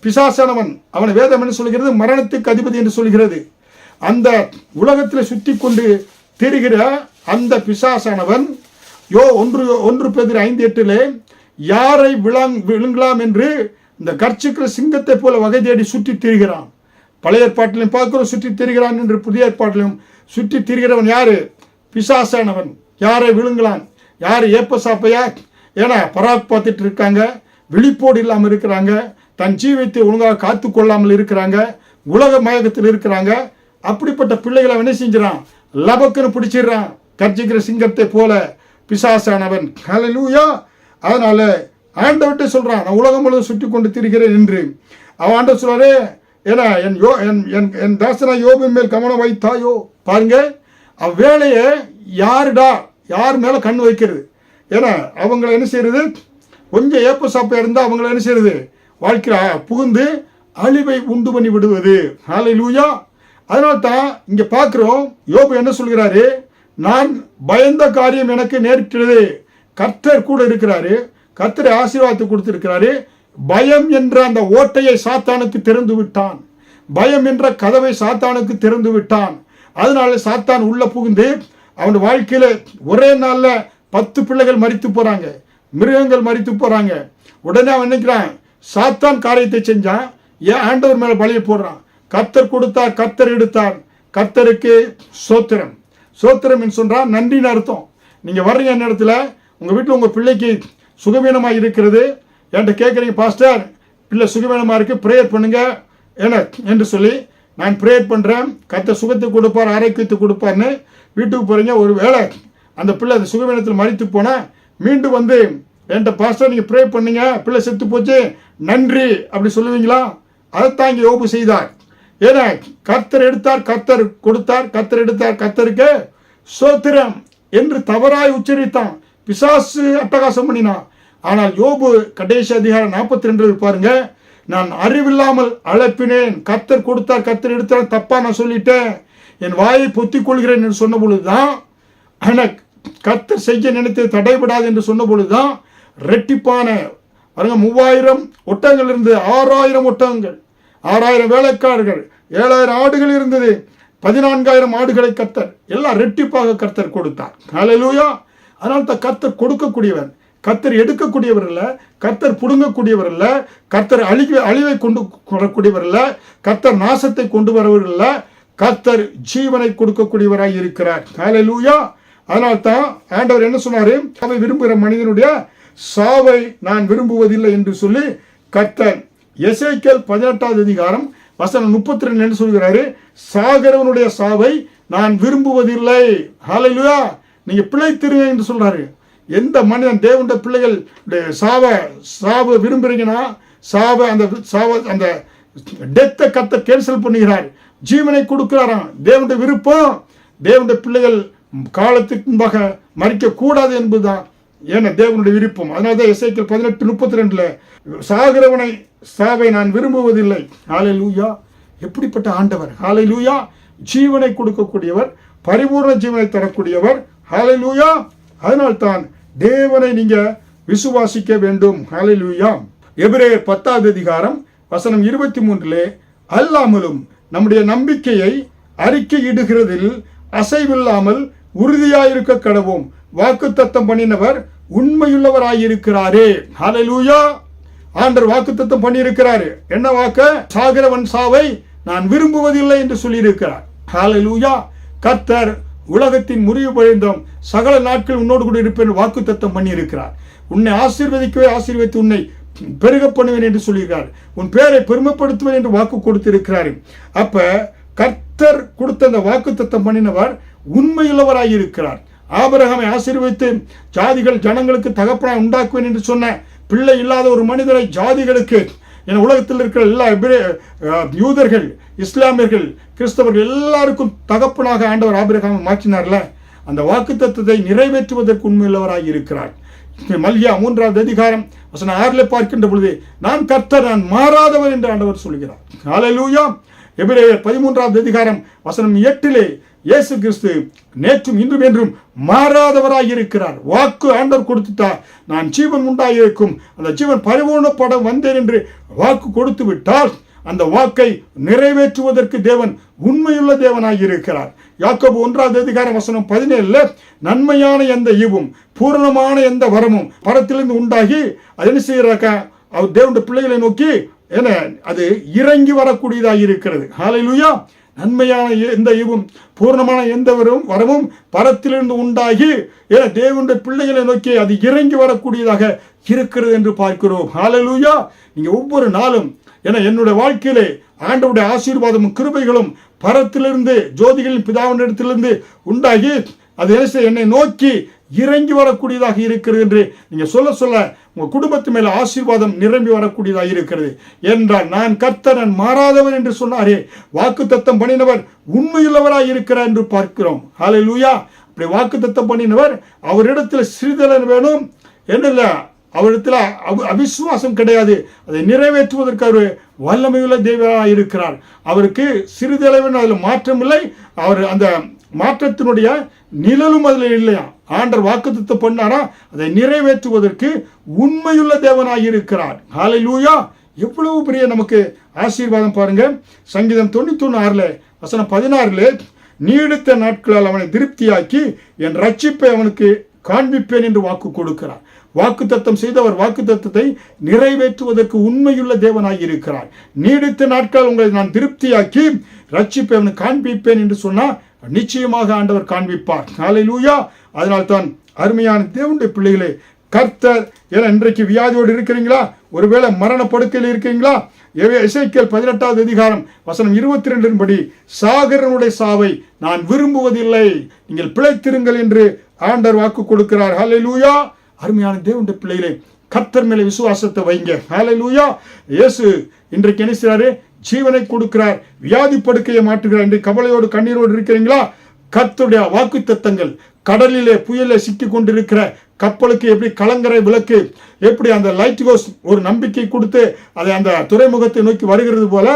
பிசாசானவன். அவன் வேதம் என்ன சொல்கிறது? மரணத்துக்கு அதிபதி என்று சொல்கிறது. அந்த உலகத்தில் சுற்றி கொண்டு திரிகிற அந்த பிசாசானவன் 1 பேதுரு 5:8 யாரை விழுங்கலாம் என்று இந்த கர்ச்சிக்கிற சிங்கத்தை போல வகை தேடி சுற்றி திரிகிறான். பழைய ஏற்பாட்டிலும் பார்க்கிறோம் சுற்றி திரிகிறான் என்று. புதிய ஏற்பாட்டிலும் சுற்றி திரிகிறவன் யாரு? பிசாசானவன். யாரை விழுங்கலாம்? யார் ஏப்ப சாப்பையா? ஏன்னா பராக் பார்த்துட்டு இருக்காங்க, விழிப்போடு இல்லாமல் இருக்கிறாங்க, தன் ஜீவத்தை ஒழுங்காக காத்து கொள்ளாமல் இருக்கிறாங்க, உலக மயக்கத்தில் இருக்கிறாங்க. அப்படிப்பட்ட பிள்ளைகளை என்ன செஞ்சிடான்? லபக்குன்னு பிடிச்சிடுறான். கர்ச்சிக்கிற சிங்கத்தை போல பிசாசானவன். ஹல்லேலூயா. அதனால ஆண்டவர்கிட்ட சொல்றான், நான் உலகம் முழுவதும் சுற்றி கொண்டு திரிகிறேன் என்று. அவன் ஆண்டவர் சொல்றாரு, ஏன்னா என் தாசனா யோபின் மேல் கவனம் வைத்தாயோ. பாருங்க, அவ்வேளையை யார் மேல கண் வைக்கிறது? ஏன்னா அவங்களை என்ன செய்யறது? கொஞ்சம் ஏப்ப சாப்பையா இருந்தா அவங்களை என்ன செய்யறது? வாழ்க்கையில் புகுந்து அழிவை உண்டு பண்ணி விடுவது. ஹல்லேலூயா. அதனால தான் இங்க பார்க்கிறோம், யோபு என்ன சொல்கிறாரு? நான் பயந்த காரியம் எனக்கு நேரிட்டது. கர்த்தர் கூட இருக்கிறாரு. கர்த்தர் ஆசீர்வாதத்தை கொடுத்திருக்கிறாரு. பயம் என்ற அந்த ஓட்டையை சாத்தானுக்கு திறந்து விட்டான். பயம் என்ற கதவை சாத்தானுக்கு திறந்து விட்டான். அதனால சாத்தான் உள்ள புகுந்து அவன் வாழ்க்கையில ஒரே நாள்ல 10 பிள்ளைகள் மரித்து போறாங்க, மிருகங்கள் மரித்து போறாங்க. உடனே அவன் நினைக்கிறான், சாத்தான் காரியத்தை செஞ்சான், ஏன் ஆண்டவர் மேல பலியை போடுறான்? கர்த்தர் கொடுத்தார், கர்த்தர் எடுத்தார். கர்த்தருக்கு சோத்திரம். சோத்திரம் என்று சொன்னா நன்றின்னு அர்த்தம். நீங்க வர்றீங்க நேரத்தில் உங்க வீட்டில் உங்க பிள்ளைக்கு சுகவீனமா இருக்கிறது, என்கிட்ட கேட்குறீங்க, பாஸ்டர் பிள்ளை சுகவீனமா இருக்கு, ப்ரேயர் பண்ணுங்க என்று சொல்லி நான் ப்ரேயர் பண்றேன், கர்த்தர் சுகத்தை கொடுப்பார், ஆரோக்கியத்தை கொடுப்பார்னு வீட்டுக்கு போறீங்க. ஒரு வேளை அந்த பிள்ளை அந்த சுகவீனத்தில் மரித்து போனா மீண்டும் வந்து என்கிட்ட பாஸ்டர் நீங்க ப்ரே பண்ணீங்க, பிள்ளை செத்து போச்சு, நன்றி அப்படி சொல்லுவீங்களா? அதைத்தான் இங்கே யோபு செய்தார். ஏன்னா கர்த்தர் எடுத்தார், கர்த்தர் கொடுத்தார், கர்த்தர் எடுத்தார், கர்த்தருக்கு சோத்திரம் என்று தவறாய் உச்சரித்தான். பிசாசு அட்டகாசம் பண்ணினான். ஆனால் யோபு கடைசி அதிகாரம் 42 பாருங்க, நான் அறிவில்லாமல் அழைப்பினேன், கர்த்தர் கொடுத்தார், கர்த்தர் எடுத்தார், தப்பா நான் சொல்லிட்டேன், என் வாயை பொத்திக் கொள்கிறேன் என்று சொன்ன பொழுதுதான், கர்த்தர் செய்ய நினைத்து தடைபடாது என்று சொன்ன பொழுதுதான் ரெட்டிப்பான 3000 ஒட்டகங்கள் இருந்து 6000 ஒட்டகங்கள், 6000 வேலைக்காரர்கள், 7000 ஆடுகள் இருந்தது, 14000 ஆடுகளை கர்த்தர் எல்லாம் ரெட்டிப்பாக கர்த்தர் கொடுத்தார். ஹல்லேலூயா. அதனால தான் கர்த்தர் கொடுக்கக்கூடியவர், கர்த்தர் எடுக்கக்கூடியவர் இல்ல, கர்த்தர் புடுங்கக்கூடியவர் இல்ல, கர்த்தர் அழிவை கொண்டு வரக்கூடியவர் இல்ல, கர்த்தர் நாசத்தை கொண்டு வரவர் இல்ல, கர்த்தர் ஜீவனை கொடுக்கக்கூடியவராய் இருக்கிறார். ஹல்லேலூயா. அதனால தான் ஆண்டவர் என்ன சொன்னாரு? சாவை விரும்புகிற மனிதனுடைய சாவை நான் விரும்புவதில்லை என்று சொல்லி கர்த்தர் எசேக்கியேல் 18 அதிகாரம் வசனம் 32 என்று சொல்கிறாரு, சாகிறவனுடைய சாவை நான் விரும்புவதில்லை. ஹல்லேலூயா. நீங்க பிழைத்திருங்க என்று சொல்றாரு. எந்த மனிதன் தேவனுடைய பிள்ளைகள் சாவை விரும்புறீங்கன்னா அந்த டெத்தை கர்த்தர் கேன்சல் பண்ணுகிறார், ஜீவனை கொடுக்கிறாராம். தேவனுடைய விருப்பம் தேவனுடைய பிள்ளைகள் காலத்துக்கு முன்பாக மறிக்க கூடாது என்பதுதான் ஏன்னா தேவனுடைய விருப்பம். அதனால்தான் எசேக்கியேல் 18:32 சாகிறவனை சாவை நான் விரும்புவதில்லை. ஹல்லேலூயா. எப்படிப்பட்ட ஆண்டவர்! ஹல்லேலூயா. ஜீவனை கொடுக்கக்கூடியவர், பரிபூர்ண ஜீவனை தரக்கூடியவர். ஹல்லேலூயா. அதனால்தான் தேவனை நீங்க விசுவாசிக்க வேண்டும். ஹல்லேலூயா. எபிரேயர் 10 அதிகாரம் வசனம் 23 அல்லாமலும் நம்முடைய நம்பிக்கையை அறிக்கையிடுகிறதில் அசைவில்லாமல் உறுதியாயிருக்க கடவோம், வாக்குத்தத்தம் பண்ணினவர் உண்மையுள்ளவராயிருக்கிறாரே. ஹல்லேலூயா. ஆண்டவர் வாக்குத்தத்தம் பண்ணியிருக்கிறாரு. என்ன வாக்கு? சாகிறவன் சாவை நான் விரும்புவதில்லை என்று சொல்லியிருக்கிறார். ஹல்லேலூயா. கர்த்தர் உலகத்தின் முறிவு பழிந்தோம் சகல நாட்கள் உன்னோடு கூட இருப்பேன் வாக்குத்தத்தம் பண்ணியிருக்கிறார். உன்னை ஆசீர்வதிக்கவே ஆசீர்வதித்து உன்னை பெருக பண்ணுவேன் என்று சொல்லியிருக்கிறார். உன் பேரை பெருமைப்படுத்துவேன் என்று வாக்கு கொடுத்திருக்கிறார். அப்ப கர்த்தர் கொடுத்த அந்த வாக்குத்தத்தம் பண்ணினவர் உண்மையுள்ளவராய் இருக்கிறார். ஆபிரகாமை ஆசீர்வதித்து ஜாதிகள் ஜனங்களுக்கு தகப்பனாய் உண்டாக்குவேன் என்று சொன்ன பிள்ளை இல்லாத ஒரு மனிதரை ஜாதிகளுக்கு, என் உலகத்தில் இருக்கிற எல்லா யூதர்கள், இஸ்லாமியர்கள், கிறிஸ்தவர்கள் எல்லாருக்கும் தகப்பனாக ஆண்டவர் ஆபிரகாமை மாற்றினார்ல. அந்த வாக்குத்தத்தத்தை நிறைவேற்றுவதற்கு உண்மையுள்ளவராய் இருக்கிறார். மல்கியா 3வது அதிகாரம் வசனம் 6 பார்க்கின்ற பொழுது, நான் கர்த்தர், நான் மாறாதவர் என்று ஆண்டவர் சொல்கிறார். ஹல்லேலூயா. எபிரேயர் 13வது அதிகாரம் வசனம் 8 இயேசு கிறிஸ்து நேற்றும் இன்றும் என்றும் மாறாதவராய் இருக்கிறார். வாக்கு ஆண்டவர் கொடுத்துட்டா, நான் ஜீவன் உண்டாயிருக்கும், அந்த ஜீவன் பரிபூர்ணப்பட வந்தேன் என்று வாக்கு கொடுத்து விட்டால் அந்த வாக்கை நிறைவேற்றுவதற்கு தேவன் உண்மையுள்ள தேவனாய் இருக்கிறார். யாக்கோபு 1வது அதிகாரம் வசனம் 17, நன்மையான எந்த ஈவும் பூரணமான எந்த வரமும் பரத்திலிருந்து உண்டாகி அது என்ன செய்யறாக்க அவர் தேவனுடைய பிள்ளைகளை நோக்கி அது இறங்கி வரக்கூடியதாக இருக்கிறது. ஹல்லேலூயா. நன்மையான எந்த ஈவும் பூர்ணமான எந்த வரமும் பரத்திலிருந்து உண்டாகி தேவனுடைய பிள்ளைகளை நோக்கி அது இறங்கி வரக்கூடியதாக இருக்கிறது என்று பார்க்கிறோம். ஹல்லேலூயா. நீங்க ஒவ்வொரு நாளும் என்னுடைய வாழ்க்கையிலே ஆண்டவருடைய ஆசீர்வாதமும் கிருபைகளும் பரத்திலிருந்து ஜோதிகளின் பிதாவினிடத்திலிருந்து உண்டாகி அது என்னை நோக்கி இறங்கி வரக்கூடியதாக இருக்கிறது என்று நீங்க சொல்ல சொல்ல உங்க குடும்பத்து மேல ஆசீர்வாதம் நிரம்பி வரக்கூடியதாக இருக்கிறது. என்றால் நான் கர்த்தர், நான் மாறாதவர் என்று சொன்னாரே, வாக்குத்தத்தம் பண்ணினவர் உண்மையுள்ளவராய் இருக்கிறார் என்று பார்க்கிறோம். ஹல்லேலூயா. அப்படி வாக்குத்தத்தம் பண்ணினவர் அவரிடத்தில் சிறிதளவு வேணும் என்ன, அவரிடத்தில் அவிசுவாசம் கிடையாது. அதை நிறைவேற்றுவதற்கு அவர் வல்லமையுள்ள தேவனாக இருக்கிறார். அவருக்கு சிறிதளவில் அதில் மாற்றம் இல்லை. அவர் அந்த மாற்றத்தினுடைய நிழலும் அதில் இல்லையா. ஆண்டவர் வாக்குத்தத்தம் பண்ணாரா, அதை நிறைவேற்றுவதற்கு உண்மையுள்ள தேவனாக இருக்கிறார். ஹல்லேலூயா. எவ்வளவு பெரிய நமக்கு ஆசீர்வாதம் பாருங்க. சங்கீதம் 91:6 வசனம் 16, நீடித்த நாட்களால் அவனை திருப்தியாக்கி என் ரட்சிப்பை அவனுக்கு காண்பிப்பேன் என்று வாக்கு கொடுக்கிறார். வாக்குத்தத்தம் செய்தவர் வாக்குத்தத்தத்தை நிறைவேற்றுவதற்கு உண்மையுள்ள தேவனாய் இருக்கிறார். நீடித்த நாட்கள் உங்களை நான் திருப்தியாக்கி ரட்சிப்பை அவனுக்கு காண்பிப்பேன் என்று சொன்னால் நிச்சயமாக ஆண்டவர் காண்பிப்பார். ஹல்லேலூயா. அதனால்தான் அருமையான தேவனுடைய பிள்ளைகளே, கர்த்தர் இன்றைக்கு வியாதியோடு இருக்கிறீங்களா, ஒருவேளை மரண படுக்கையில் இருக்கிறீங்களா, எசேக்கியேல் 18வது அதிகாரம் வசனம் 22 படி, சாகரனுடைய சாவை நான் விரும்புவதில்லை, நீங்கள் பிழைத்திருங்கள் என்று ஆண்டவர் வாக்கு கொடுக்கிறார். ஹல்லேலூயா. அருமையான தேவனுடைய பிள்ளைகளே, கர்த்தர் மேலே விசுவாசத்தை வைங்க. ஹல்லேலூயா. இயேசு இன்றைக்கு என்ன செய்றாரு, ஜீவனை கொடுக்கிறார், வியாதி படுக்கையை மாற்றுகிறார். இன்றைக்கு கவலையோடு கண்ணீரோடு இருக்கிறீங்களா, கர்த்தருடைய வாக்குத்தத்தங்கள் கடலிலே புயலே சிக்கி கொண்டிருக்கிற கப்பலுக்கு எப்படி கலங்கரை விளக்கு, எப்படி அந்த லைட் ஹவுஸ் ஒரு நம்பிக்கை கொடுத்து அதை அந்த துறைமுகத்தை நோக்கி வருகிறது போல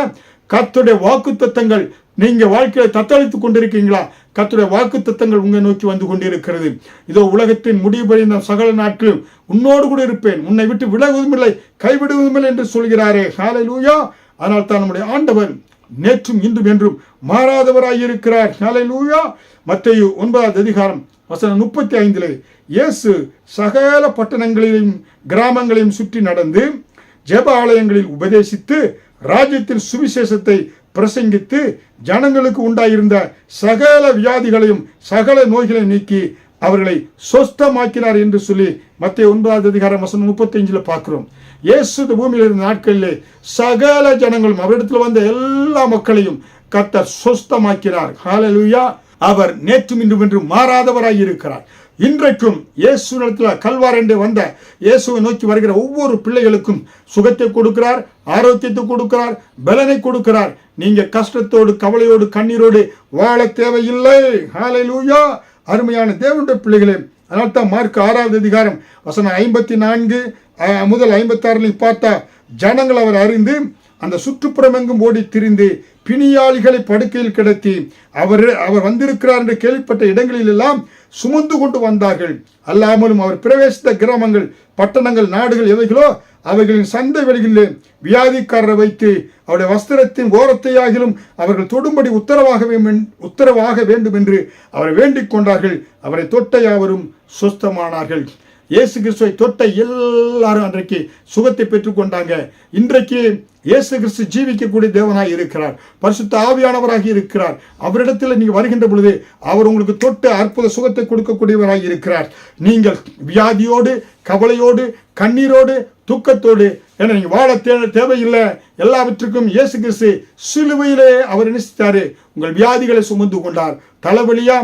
கர்த்தருடைய வாக்குத்தத்தங்கள் நீங்க வாழ்க்கையை தத்தளித்துக் கொண்டிருக்கீங்களா, கர்த்தருடைய வாக்குத்தத்தங்கள் உங்களை நோக்கி வந்து கொண்டிருக்கிறது. இதோ உலகத்தின் முடிவு சகல நாட்களும் உன்னோடு கூட இருப்பேன், உன்னை விட்டு விலகுவதும் இல்லை கைவிடுவதும் இல்லை என்று சொல்கிறாரே. ஹல்லேலூயா. ஆனால் தான் நம்முடைய ஆண்டவர் நேற்றும் இன்றும் என்றும் மாறாதவராயிருக்கிறார். ஹல்லேலூயா. மத்தேயு 9வது அதிகாரம் வசனம் 35, இயேசு சகல பட்டணங்களையும் கிராமங்களையும் சுற்றி நடந்து ஜெப ஆலயங்களில் உபதேசித்து ராஜ்யத்தின் சுவிசேஷத்தை பிரசங்கித்து ஜனங்களுக்கு உண்டாயிருந்த சகல வியாதிகளையும் சகல நோய்களையும் நீக்கி அவர்களை சொஸ்தமாக்கினார் என்று சொல்லி மத்தேயு 9வது அதிகாரம் வசனம் 35 பார்க்கிறோம். இயேசு பூமியில் இருந்த நாட்களிலே சகல ஜனங்களும் அவரிடத்தில் வந்த எல்லா மக்களையும் கர்த்தர் சொஸ்தமாக்கினார். ஹல்லேலூயா. அவர் நேற்றும் இன்றும் என்று மாறாதவராய் இருக்கிறார். இன்றைக்கும் இயேசுவிடத்தில் கல்வாரண்டே வந்த இயேசுவை நோக்கி வருகிற ஒவ்வொரு பிள்ளைகளுக்கும் சுகத்தை கொடுக்கிறார், ஆரோக்கியத்தை கொடுக்கிறார், பலனை கொடுக்கிறார். நீங்க கஷ்டத்தோடு கவலையோடு கண்ணீரோடு வாழ தேவையில்லை. ஹல்லேலூயா. அருமையான தேவனுடைய பிள்ளைகளே, அதனால்தான் மார்க் 6வது அதிகாரம் வசனம் 54 முதல் 56 பார்த்தா, ஜனங்கள் அவர் அறிந்து அந்த சுற்றுப்புறம் எங்கும் ஓடி திரிந்து பிணியாளிகளை படுக்கையில் கிடத்தி அவர் வந்திருக்கிறார் என்று கேள்விப்பட்ட இடங்களில் எல்லாம் சுமந்து கொண்டு வந்தார்கள். அல்லாமலும் அவர் பிரவேசித்த கிராமங்கள் பட்டணங்கள் நாடுகள் எவைகளோ அவைகளின் சந்தை வெளிகளிலே வியாதிக்காரரை வைத்து அவருடைய வஸ்திரத்தின் ஓரத்தையாகிலும் அவர்கள் தொடும்படி உத்தரவாக வேண்டும் என்று அவரை வேண்டிக் கொண்டார்கள். அவரை தொட்ட யாவரும் சுஸ்தமானார்கள். இயேசு கிறிஸ்துவை தொட்ட எல்லாரும் அன்றைக்கு சுகத்தை பெற்றுக்கொண்டாங்க. இன்றைக்கு இயேசு கிறிஸ்து ஜீவிக்கக்கூடிய தேவனாய் இருக்கிறார், பரிசுத்த ஆவியானவராக இருக்கிறார். அவரிடத்தில் நீங்க வருகின்ற பொழுது அவர் உங்களுக்கு தொட்டு அற்புத சுகத்தை கொடுக்கக்கூடியவராக இருக்கிறார். நீங்கள் வியாதியோடு கவலையோடு கண்ணீரோடு தூக்கத்தோடு நீங்க வாழ தேவையில்லை. எல்லாவற்றுக்கும் இயேசு கிறிஸ்து சிலுவையிலே அவர் நினைத்தாரு. உங்கள் வியாதிகளை சுமந்து கொண்டார். தலைவலியா,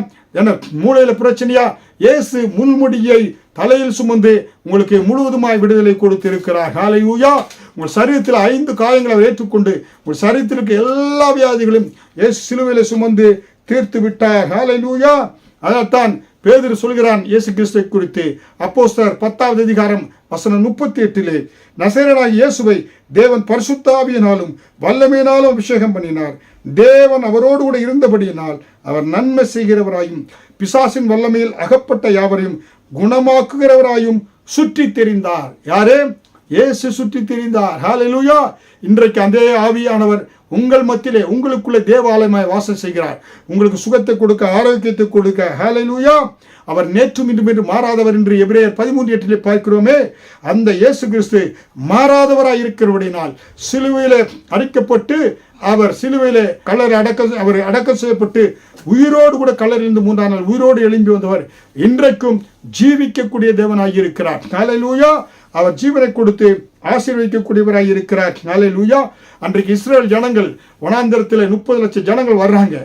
மூளையில பிரச்சனையா, இயேசு முள்முடியை தலையில் சுமந்து உங்களுக்கு முழுவதுமாய் விடுதலை கொடுத்து இருக்கிறார். ஹல்லேலூயா. உங்கள் சரீரத்தில் 5 காயங்களை ஏற்றுக்கொண்டு உங்கள் சரீரத்திற்கு எல்லா வியாதிகளையும் இயேசு சிலுவையிலே சுமந்து தீர்த்து விட்டார். ஹல்லேலூயா. அதைத்தான் பேதுரு சொல்கிறான் இயேசு கிறிஸ்துவை குறித்து. அப்போஸ்தலர் 10வது அதிகாரம் வசனம் 38, நசரேயனாகிய இயேசுவை தேவன் பரிசுத்த ஆவியினாலும் வல்லமையினாலும் அபிஷேகம் பண்ணினார். தேவன் அவரோடு கூட இருந்தபடியினால் அவர் நன்மை செய்கிறவராயும் பிசாசின் வல்லமையில் அகப்பட்ட யாவரையும் குணமாக்குகிறவராயும் சுற்றி தெரிந்தார். யாரே? இயேசு சுற்றி தெரிந்தார். ஹல்லேலூயா. இன்றைக்கு அதே ஆவியானவர் உங்கள் மத்தியிலே உங்களுக்குள்ளே தேவாலயமாய் வாசம் செய்கிறார். உங்களுக்கு சுகத்தை கொடுக்க, ஆரோக்கியத்தை கொடுக்க. ஹல்லேலூயா. அவர் நேற்றும் இன்றும் என்று மாறாதவர் என்று எபிரேயர் 13:8 பார்க்கிறோமே. அந்த இயேசு கிறிஸ்து மாறாதவராய் இருக்கிறபடினால் சிலுவையிலே அடிக்கப்பட்டு அவர் சிலுவையிலே அவர் அடக்கம் செய்யப்பட்டு உயிரோடு கூட கல்லறையிலிருந்து 3ஆம் நாள் உயிரோடு எழும்பி வந்தவர் இன்றைக்கும் ஜீவிக்கக்கூடிய தேவனாய் இருக்கிறார். ஹல்லேலூயா. அவர் ஜீவனை கொடுத்து ஆசீர்வதிக்கக்கூடியவராய் இருக்கிறார். ஹல்லேலூயா. அன்றைக்கு இஸ்ரவேல் ஜனங்கள் வனாந்தரத்தில் 30 லட்சம் ஜனங்கள் வர்றாங்க.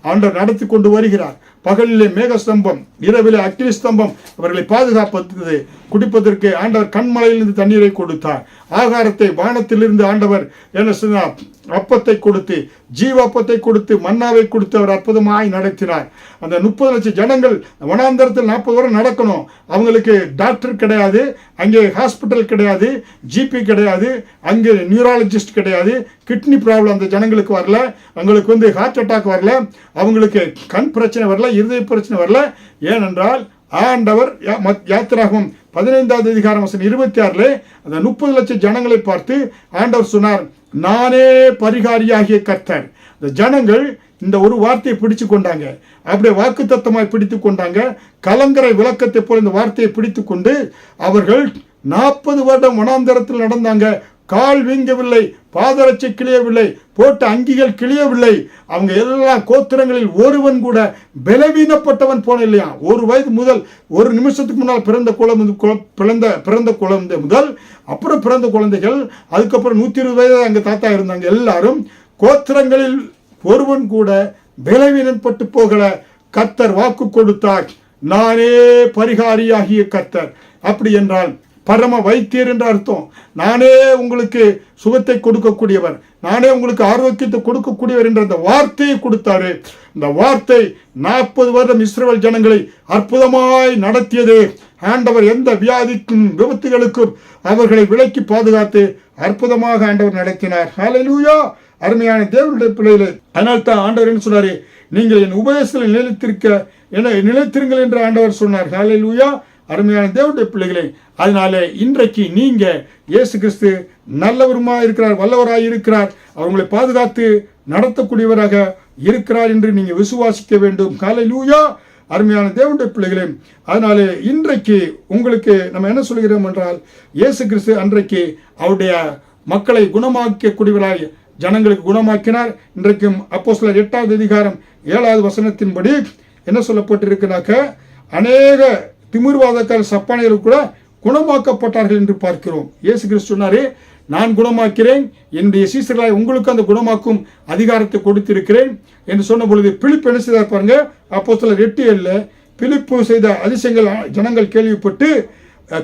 ஆண்டவர் நடத்தி கொண்டு வருகிறார். பகலிலே மேகஸ்தம்பம், இரவிலே அக்னி ஸ்தம்பம் அவர்களை பாதுகாப்பது. குடிப்பதற்கு ஆண்டவர் கண்மலையிலிருந்து தண்ணீரை கொடுத்தார். ஆகாரத்தை வானத்திலிருந்து ஆண்டவர் என்ன சொன்னார்? அப்பத்தை கொடுத்து, ஜீவாப்பத்தை கொடுத்து, மன்னாவை கொடுத்து அவர் அற்புதமாய் நடத்தினார். அந்த 30 லட்சம் ஜனங்கள் வனாந்தரத்தில் 40 வருடம் நடக்கணும். அவங்களுக்கு டாக்டர் கிடையாது, அங்கே ஹாஸ்பிட்டல் கிடையாது, ஜிபி கிடையாது, அங்கே நியூராலஜிஸ்ட் கிடையாது, கிட்னி ப்ராப்ளம் அந்த ஜனங்களுக்கு வரல, அவங்களுக்கு ஹார்ட் அட்டாக் வரல, அவங்களுக்கு கண் பிரச்சனை வரல, இருதய பிரச்சனை வரல. ஏனென்றால் ஆண்டவர் யாத்திராகமம் 15வது அதிகாரம் வசனம் 26 அந்த 30 லட்சம் ஜனங்களை பார்த்து ஆண்டவர் சொன்னார், நானே பரிகாரியாகிய கர்த்தர். இந்த ஜனங்கள் இந்த ஒரு வார்த்தையை பிடிச்சு கொண்டாங்க. அப்படியே வாக்கு தத்தமாய் பிடித்து கொண்டாங்க. கலங்கரை விளக்கத்தை போல இந்த வார்த்தையை பிடித்து கொண்டு அவர்கள் 40 வருடம் வனாந்தரத்தில் நடந்தாங்க. கால் வீங்கவில்லை, பாதரட்சை கிளியவில்லை, போட்ட அங்கிகள் கிளியவில்லை. அவங்க எல்லா கோத்திரங்களில் ஒருவன் கூட பலவீனப்பட்டவன் போன இல்லையா. 1 வயது முதல் 1 நிமிஷத்துக்கு முன்னால் பிறந்த குழந்தை முதல் அப்புறம் பிறந்த குழந்தைகள், அதுக்கப்புறம் 120 வயது அங்கே தாத்தா இருந்தாங்க. எல்லாரும் கோத்திரங்களில் ஒருவன் கூட பலவீனப்பட்டு போகல. கர்த்தர் வாக்கு கொடுத்தார், நானே பரிகாரியாகிய கர்த்தர். அப்படி என்றால் பரம வைத்தியர் என்ற அர்த்தம். நானே உங்களுக்கு சுகத்தை கொடுக்கக்கூடியவர், நானே உங்களுக்கு ஆரோக்கியத்தை கொடுக்கக்கூடியவர் என்ற அந்த வார்த்தையை கொடுத்தாரு. இந்த வார்த்தை 40 வருடம் இஸ்ரவேல் ஜனங்களை அற்புதமாய் நடத்தியது. ஆண்டவர் எந்த வியாதிக்கும் விபத்துகளுக்கும் அவர்களை விலக்கி பாதுகாத்து அற்புதமாக ஆண்டவர் நடத்தினார். ஹல்லேலூயா. அருமையான தேவனுடைய பிள்ளைகளே, அதனால் தான் ஆண்டவர் என்ன சொன்னாரு? நீங்கள் என் உபதேசத்தில் நிலைத்திருங்கள் என்று ஆண்டவர் சொன்னார். ஹல்லேலூயா. அருமையான தேவனுடைய பிள்ளைகளே, அதனால இன்றைக்கு நீங்க இயேசு கிறிஸ்து நல்லவருமாய் இருக்கிறார், வல்லவராய் இருக்கிறார், அவங்களை பாதுகாத்து நடத்தக்கூடியவராக இருக்கிறார் என்று நீங்க விசுவாசிக்க வேண்டும். ஹல்லேலூயா. அருமையான தேவனுடைய பிள்ளைகளே, அதனால இன்றைக்கு உங்களுக்கு நம்ம என்ன சொல்கிறோம் என்றால், இயேசு கிறிஸ்து அன்றைக்கு அவருடைய மக்களை குணமாக்கக்கூடியவராய் ஜனங்களுக்கு குணமாக்கினார். இன்றைக்கும் அப்போஸ்தலர் 8வது அதிகாரம் 7வது வசனத்தின்படி என்ன சொல்லப்பட்டிருக்கிறாக்க, அநேக திமிர்வாதக்கார சப்பானியர்கள் கூட குணமாக்கப்பட்டார்கள் என்று பார்க்கிறோம். இயேசு கிறிஸ்து சொன்னாரே, நான் குணமாக்கிறேன், என்னுடைய சீசர்களாய் உங்களுக்கு அந்த குணமாக்கும் அதிகாரத்தை கொடுத்திருக்கிறேன் என்று சொன்ன பொழுது பிலிப்பு என்ன செய்தார் பாருங்க. அப்போஸ்தலர் 8:7 பிலிப்பு செய்த அதிசயங்கள் ஜனங்கள் கேள்விப்பட்டு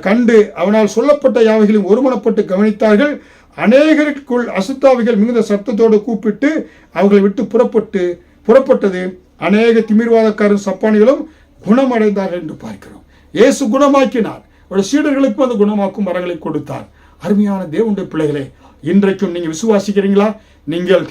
கண்டு அவனால் சொல்லப்பட்ட யாவைகளையும் ஒருமனப்பட்டு கவனித்தார்கள். அநேகருக்குள் அசுத்தாவிகள் மிகுந்த சத்தத்தோடு கூப்பிட்டு அவர்களை விட்டு புறப்பட்டது. அநேக திமிர்வாதக்காரரும் சப்பானிகளும் குணமடைந்தார்கள் என்று பார்க்கிறோம். இயேசு குணமாக்கினார், அவருடைய சீடர்களுக்கும் அந்த குணமாக்கும் வரங்களை கொடுத்தார். அருமையான தேவனுடைய பிள்ளைகளே, இன்றைக்கும் நீங்க விசுவாசிக்கிறீங்களா? நீங்கள்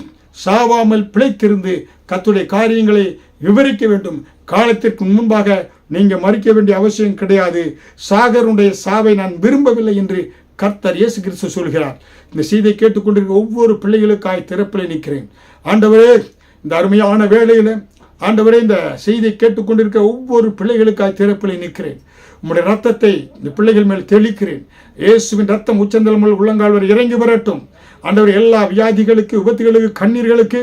சாவாமல் பிழைத்திருந்து கர்த்தருடைய காரியங்களை விவரிக்க வேண்டும். காலத்திற்கு முன்பாக நீங்க மறிக்க வேண்டிய அவசியம் கிடையாது. சாகருடைய சாவை நான் விரும்பவில்லை என்று கர்த்தர் இயேசு கிறிஸ்து சொல்கிறார். இந்த செய்தியை கேட்டுக்கொண்டிருக்கிற ஒவ்வொரு பிள்ளைகளுக்காய் திறப்பில் நிற்கிறேன். ஆண்டவரே, இந்த அருமையான வேளையில ஆண்டவரே, இந்த செய்தியை கேட்டுக்கொண்டிருக்கிற ஒவ்வொரு பிள்ளைகளுக்காய் திறப்பில் நிற்கிறேன். உம்முடைய ரத்தத்தை இந்த பிள்ளைகள் மேல் தெளிக்கிறேன். இயேசுவின் ரத்தம் உச்சந்தல் முதல் உள்ளங்கால் வரை இறங்கி வரட்டும். ஆண்டவர் எல்லா வியாதிகளுக்கு, விபத்துகளுக்கு, கண்ணீர்களுக்கு,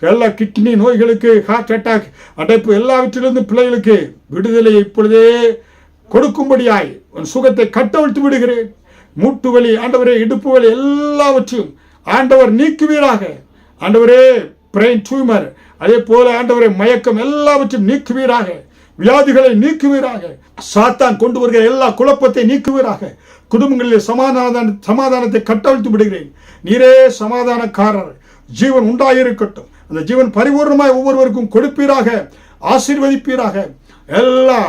எல்லா கிட்னி நோய்களுக்கு, ஹார்ட் அட்டாக், அடைப்பு எல்லாவற்றிலிருந்து பிள்ளைகளுக்கு விடுதலையை இப்பொழுதே கொடுக்கும்படியாய் உன் சுகத்தை கட்டவிழ்த்து விடுகிறேன். மூட்டு வலி, ஆண்டவரே, இடுப்பு வலி எல்லாவற்றையும் ஆண்டவர் நீக்குவீராக. ஆண்டவரே, பிரெயின் டியூமர், அதே போல ஆண்டவரே மயக்கம் எல்லாவற்றையும் நீக்குவீராக. வியாதிகளை நீக்குவீராக. சாத்தான் கொண்டு வருகிற எல்லா குழப்பத்தை நீக்குவீராக. குடும்பங்களில் சமாதானத்தை கட்டவிழ்த்து விடுகிறேன். நீரே சமாதானக்காரர். ஜீவன் உண்டாயிருக்கட்டும். அந்த ஜீவன் பரிபூர்ணமாய் ஒவ்வொருவருக்கும் கொடுப்பீராக, ஆசீர்வதிப்பீராக. எல்லா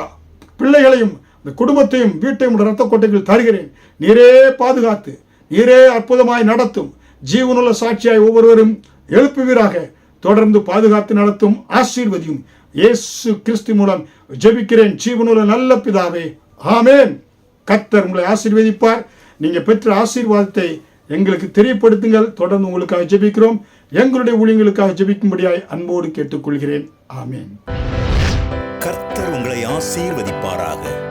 பிள்ளைகளையும் இந்த குடும்பத்தையும் வீட்டையும் ரத்த கோட்டைகள் தருகிறேன். நீரே பாதுகாத்து நீரே அற்புதமாய் நடத்தும். ஜீவனுள்ள சாட்சியாய் ஒவ்வொருவரும் எழுப்புவீராக. தொடர்ந்து பாதுகாத்து நடத்தும், ஆசீர்வதியும். இயேசு கிறிஸ்து மூலம் ஜெபிக்கிறேன் ஜீவனுள்ள நல்ல பிதாவே, ஆமென். கர்த்தர் உங்களை ஆசீர்வதிப்பார். நீங்க பெற்ற ஆசீர்வாதத்தை எங்களுக்கு தெரியப்படுத்துங்கள். தொடர்ந்து உங்களுக்காக ஜெபிக்கிறோம். எங்களுடைய ஊழியங்களுக்காக ஜெபிக்கும்படியாய் அன்போடு கேட்டுக்கொள்கிறேன். ஆமென். கர்த்தர் உங்களை ஆசீர்வதிப்பாராக.